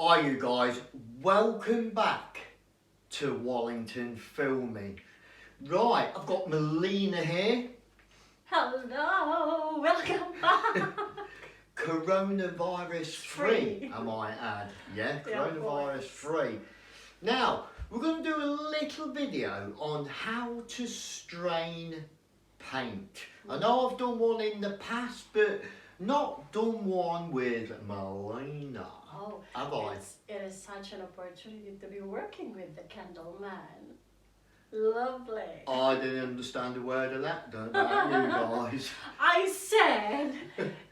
Hi you guys, welcome back to Wallington Filming. Right, I've got Melina here. Hello, welcome back. Coronavirus free, I might add. Yeah, coronavirus free. Now, we're going to do a little video on how to strain paint. I know I've done one in the past, but not done one with Melina. Oh, have I? It is such an opportunity to be working with the Candleman. Lovely. I didn't understand a word of that, don't I, you guys? I said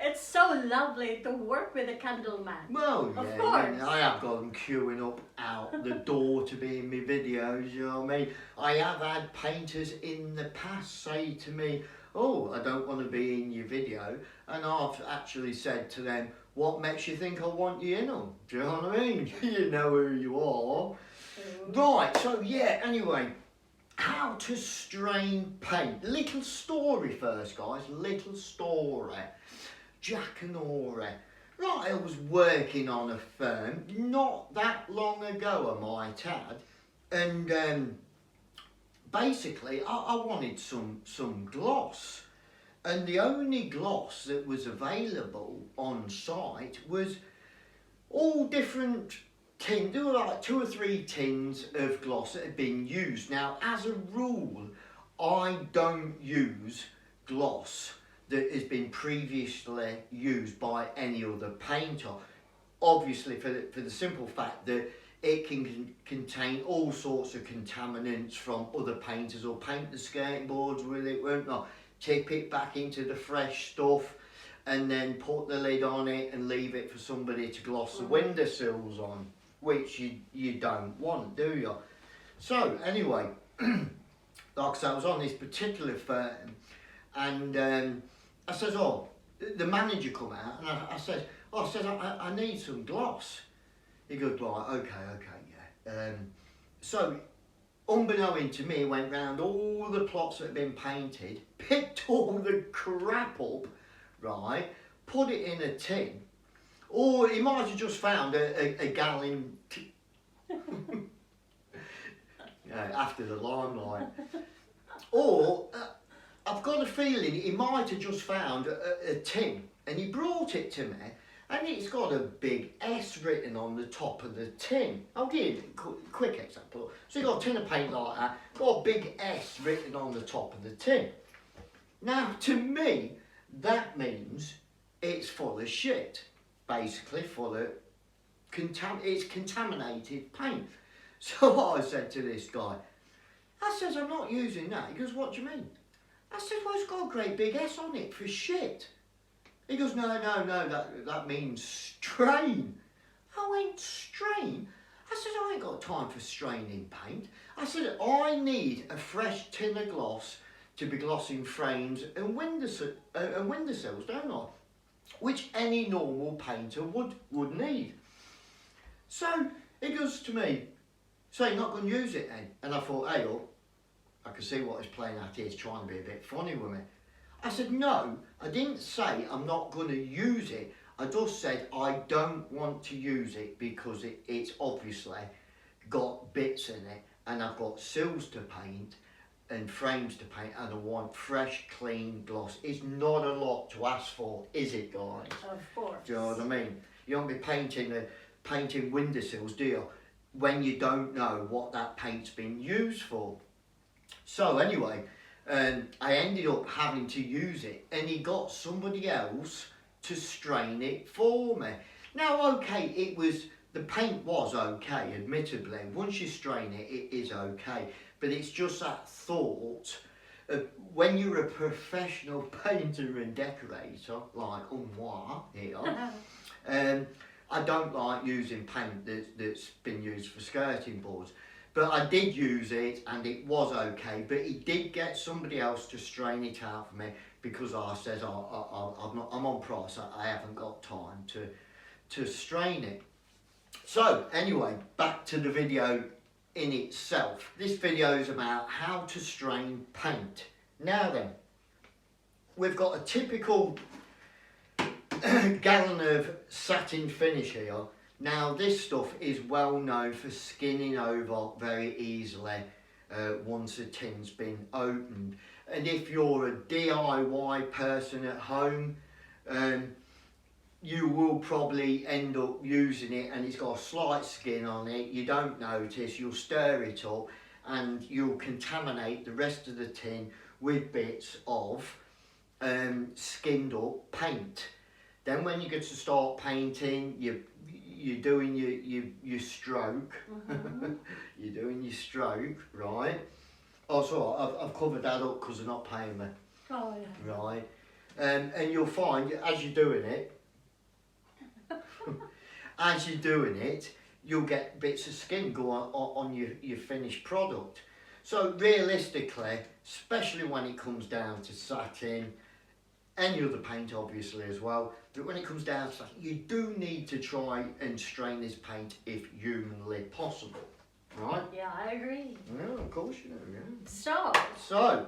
it's so lovely to work with the Candleman. Well, yeah, of course. I have got them queuing up out the door to be in my videos, you know what I mean? I have had painters in the past say to me, oh, I don't want to be in your video, and I've actually said to them, what makes you think I want you in them? Do you know what I mean? You know who you are. Right, so yeah, anyway, how to strain paint. Little story first, guys, little story. Jack and Ori. Right, I was working on a firm not that long ago, I might add, and basically I wanted some gloss. And the only gloss that was available on site was all different tins. There were like 2 or 3 tins of gloss that had been used. Now, as a rule, I don't use gloss that has been previously used by any other painter. Obviously, for the simple fact that it can contain all sorts of contaminants from other painters, or paint the skirting boards with it, won't they? Tip it back into the fresh stuff and then put the lid on it and leave it for somebody to gloss the windowsills on, which you don't want, do you? So anyway, like I said, I was on this particular firm, and I says, oh, the manager come out, and I says, I need some gloss. He goes, right, okay, yeah. So unbeknown to me, went round all the plots that had been painted, picked all the crap up, right, put it in a tin, or he might have just found a gallon after the limelight, or I've got a feeling he might have just found a tin, and he brought it to me, and it's got a big S written on the top of the tin. I'll give you a quick example. So you've got a tin of paint like that, got a big S written on the top of the tin. Now, to me, that means it's full of shit. Basically, full of it's contaminated paint. So what I said to this guy, I says, I'm not using that. He goes, what do you mean? I said, well, it's got a great big S on it for shit. He goes, no, that means strain. I went, strain? I said, I ain't got time for straining paint. I said, I need a fresh tin of gloss to be glossing frames and windowsills, don't I? Which any normal painter would need. So he goes to me, so you're not going to use it then? And I thought, hey, look, I can see what he's playing at here. He's trying to be a bit funny with me. I said, no, I didn't say I'm not going to use it. I just said I don't want to use it because it's obviously got bits in it, and I've got sills to paint and frames to paint, and I want fresh, clean gloss. It's not a lot to ask for, is it, guys? Of course. Do you know what I mean? You don't be painting windowsills, do you? When you don't know what that paint's been used for. So anyway, I ended up having to use it, and he got somebody else to strain it for me. Now, okay, the paint was okay, admittedly. Once you strain it, it is okay. But it's just that thought of when you're a professional painter and decorator, like moi here, I don't like using paint that's been used for skirting boards. But I did use it, and it was okay. But he did get somebody else to strain it out for me, because I says I'm on price. I haven't got time to strain it. So anyway, back to the video in itself. This video is about how to strain paint. Now then, we've got a typical gallon of satin finish here. Now this stuff is well known for skinning over very easily once a tin's been opened. And if you're a DIY person at home, you will probably end up using it and it's got a slight skin on it. You don't notice, you'll stir it up and you'll contaminate the rest of the tin with bits of skinned up paint. Then when you get to start painting, you're doing your stroke. Mm-hmm. You're doing your stroke, right? Oh, sorry, I've covered that up because they're not paying me. Oh, yeah. Right. And you'll find, as you're doing it, you'll get bits of skin go on your finished product. So realistically, especially when it comes down to satin, any other paint obviously as well, but when it comes down to satin, you do need to try and strain this paint if humanly possible, right? Yeah, I agree. Yeah, of course you do, yeah. So,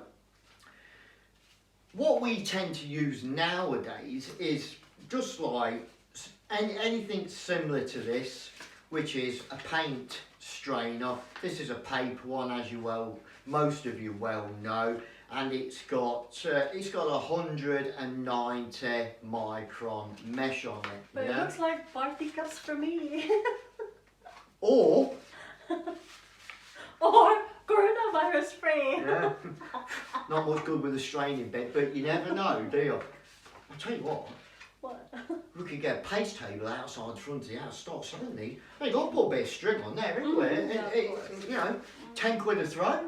what we tend to use nowadays is just like anything similar to this, which is a paint strainer. This is a paper one, as most of you well know, and it's got 190 micron mesh on it. But yeah? It looks like party cups for me. Or coronavirus spray. yeah, not much good with the straining bit, but you never know, do you? I'll tell you what. What? We could get a paste table outside the front of the house, start selling these. Hey, got to put a bit of string on there anyway. Yeah, you know, 10 quid a throw.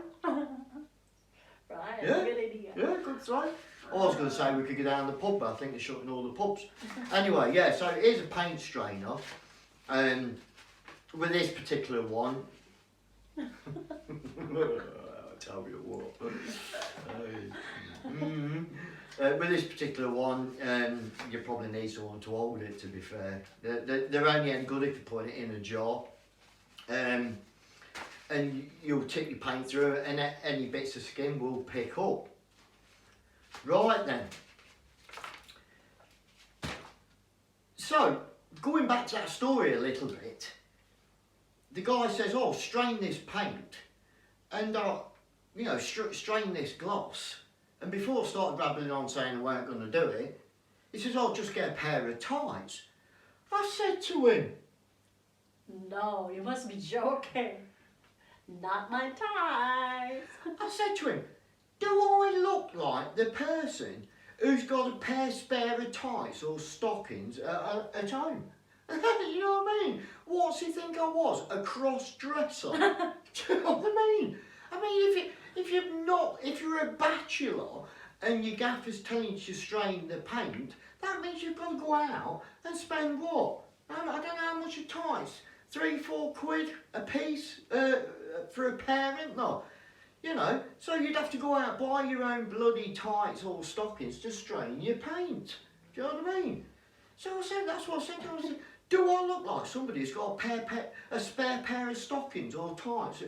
Right, Yeah. good idea. Yeah, good throw. I was going to say we could go down the pub, but I think they're shutting all the pubs. Anyway, yeah, so here's a paint strainer. With this particular one, I'll tell you what. With this particular one, you probably need someone to hold it, to be fair. They're only any good if you put it in a jar. And you'll tip your paint through it and any bits of skin will pick up. Right then. So, going back to that story a little bit, the guy says, oh, strain this paint and, strain this gloss. And before I started babbling on saying I weren't going to do it, he says, oh, just get a pair of tights. I said to him, No, you must be joking. Not my type. I said to him, do I look like the person who's got a spare of tights or stockings at home? You know what I mean? What's he think I was? A cross-dresser? Do you know what I mean? I mean, if you're a bachelor and your gaffer's telling you to strain the paint, that means you've got to go out and spend what? I don't know how much a tights. 3-4 quid a piece for a pair, isn't there? You know, so you'd have to go out and buy your own bloody tights or stockings to strain your paint. Do you know what I mean? So I said, that's what I said. I said, do I look like somebody who's got a spare pair of stockings or tights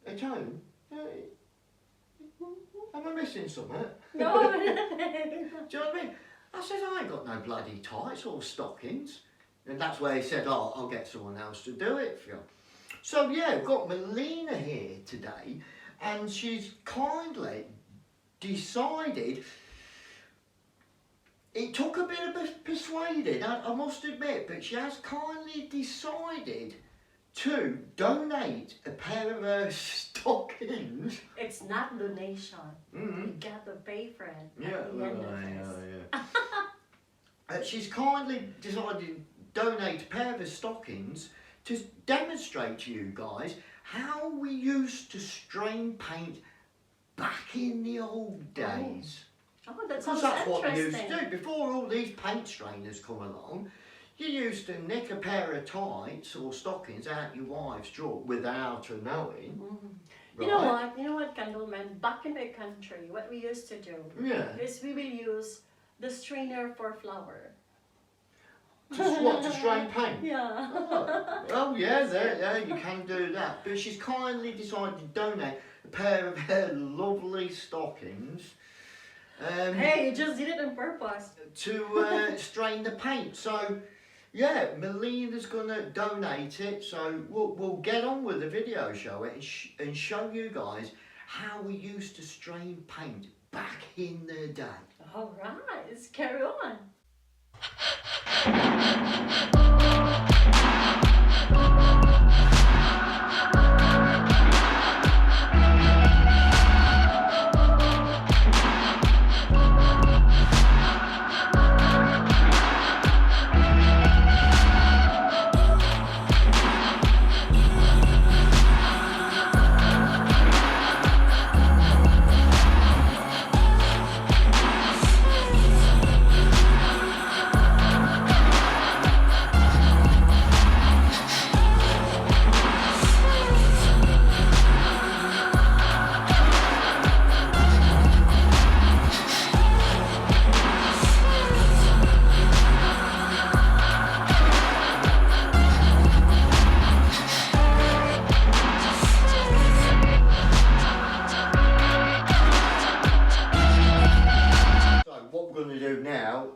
at home? Am I missing something? No. Do you know what I mean? I said, I ain't got no bloody tights or stockings. And that's where he said, oh, I'll get someone else to do it for you. So yeah, we've got Melina here today, and she's kindly decided, it took a bit of persuading, I must admit, but she has kindly decided to donate a pair of her stockings. It's not donation. Mm-hmm. You got to pay for it. Yeah. She's kindly decided to donate a pair of her stockings to demonstrate to you guys how we used to strain paint back in the old days. Oh, that Because sounds that's what we interesting. used to do. Before all these paint strainers come along, you used to nick a pair of tights or stockings out your wife's drawer without her knowing. Mm-hmm. You know what, Candleman? Back in the country, what we used to do is we will use the strainer for flour. To strain paint? Yeah. Oh yeah, there, you can do that. But she's kindly decided to donate a pair of her lovely stockings. Hey, you just did it on purpose. To strain the paint. So, yeah, Melina's going to donate it, so we'll get on with the video show and show you guys how we used to strain paint back in the day. All right, let's carry on.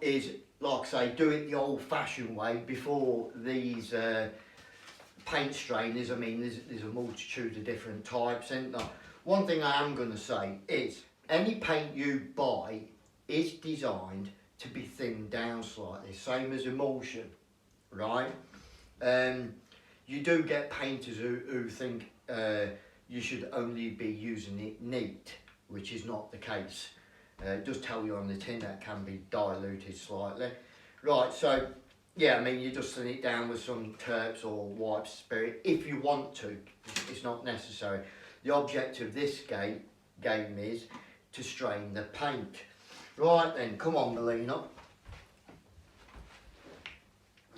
Is, like I say, do it the old-fashioned way before these paint strainers. I mean, there's a multitude of different types, isn't there? One thing I am going to say is, any paint you buy is designed to be thinned down slightly, same as emulsion, right? You do get painters who think you should only be using it neat, which is not the case. It does tell you on the tin that can be diluted slightly. Right, so yeah, I mean, you just thin it down with some terps or white spirit if you want to. It's not necessary. The object of this game is to strain the paint. Right then, come on, Melina.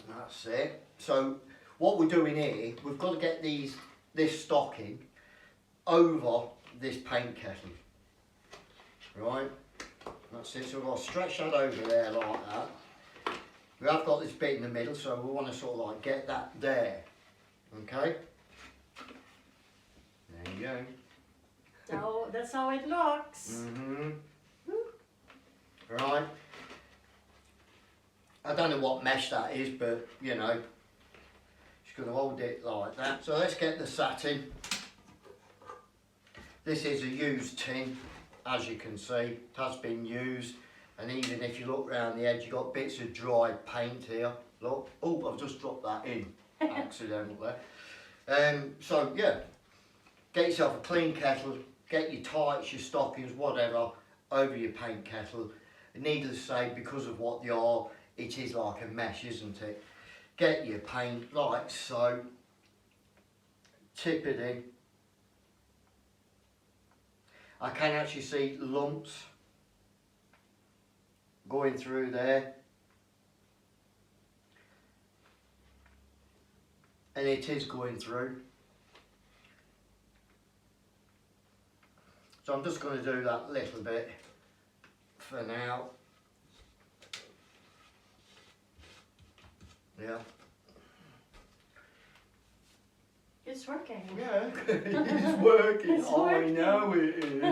That's it. So what we're doing here, we've got to get this stocking over this paint kettle. Right. That's it, so we've got to stretch that over there like that. We have got this bit in the middle, so we want to sort of like get that there. Okay? There you go. So that's how it looks. Right. I don't know what mesh that is, but you know, just going to hold it like that. So let's get the satin. This is a used tin. As you can see, it has been used, and even if you look around the edge, you've got bits of dried paint here. Look, oh, I've just dropped that in accidentally. So yeah, get yourself a clean kettle, get your tights, your stockings, whatever, over your paint kettle. Needless to say, because of what they are, it is like a mesh, isn't it? Get your paint like so, tip it in. I can actually see lumps going through there, and it is going through. So I'm just going to do that little bit for now. Yeah. It's working. Yeah, it's working. It's working. I know it is.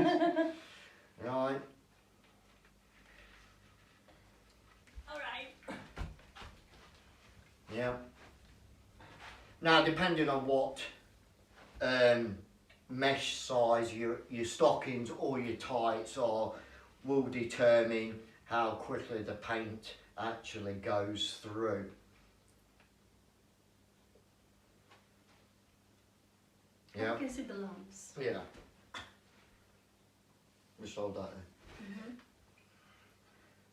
Right. Alright. Yeah. Now, depending on what mesh size your stockings or your tights are, will determine how quickly the paint actually goes through. Yeah. You can see the lumps. Yeah. Just hold that in.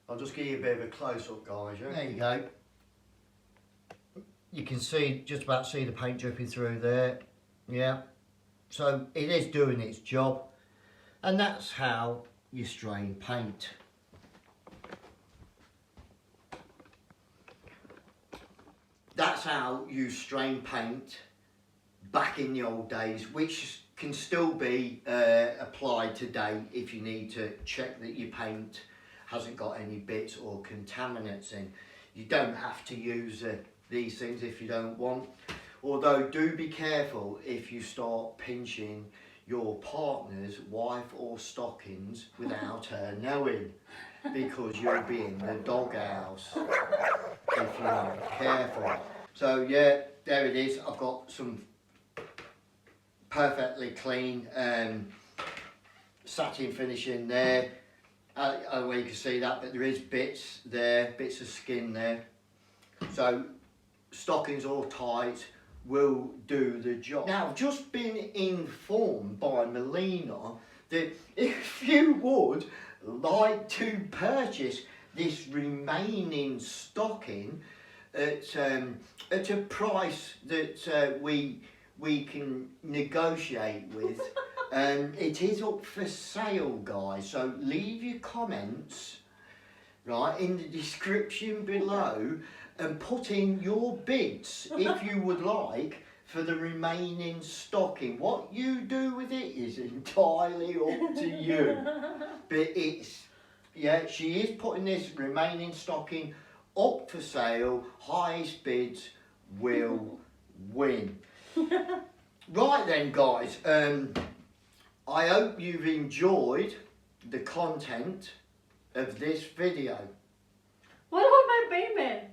I'll just give you a bit of a close-up, guys. Yeah? There you go. You can see, just about see the paint dripping through there. Yeah. So it is doing its job. And that's how you strain paint. That's how you strain paint back in the old days, which can still be applied today if you need to check that your paint hasn't got any bits or contaminants in. You don't have to use these things if you don't want. Although do be careful if you start pinching your partner's wife or stockings without her knowing, because you'll be in the doghouse. if you're not careful. So yeah, there it is. I've got some perfectly clean satin finishing there. I don't know where you can see that, but there is bits there, bits of skin there. So stockings all tight will do the job. Now I've just been informed by Melina that if you would like to purchase this remaining stocking at a price that we can negotiate with, it is up for sale, guys. So leave your comments right in the description below and put in your bids if you would like for the remaining stocking. What you do with it is entirely up to you. But it's, yeah, she is putting this remaining stocking up for sale. Highest bids will win. Right then, guys, I hope you've enjoyed the content of this video. What about my payment?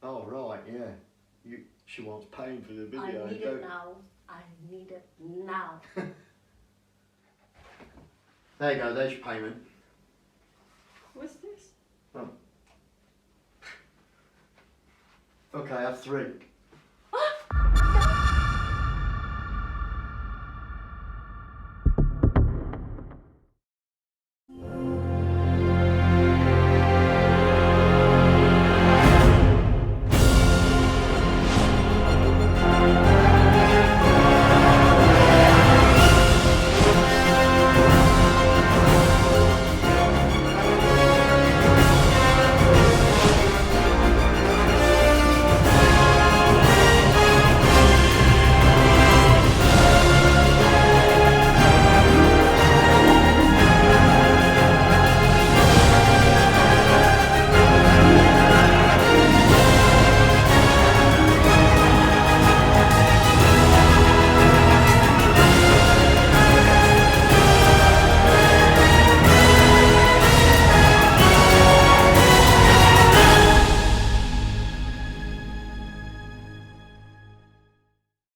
Oh right, yeah. She wants paying for the video. I need it now. I need it now. There you go, there's your payment. What's this? Oh. Okay, I have 3.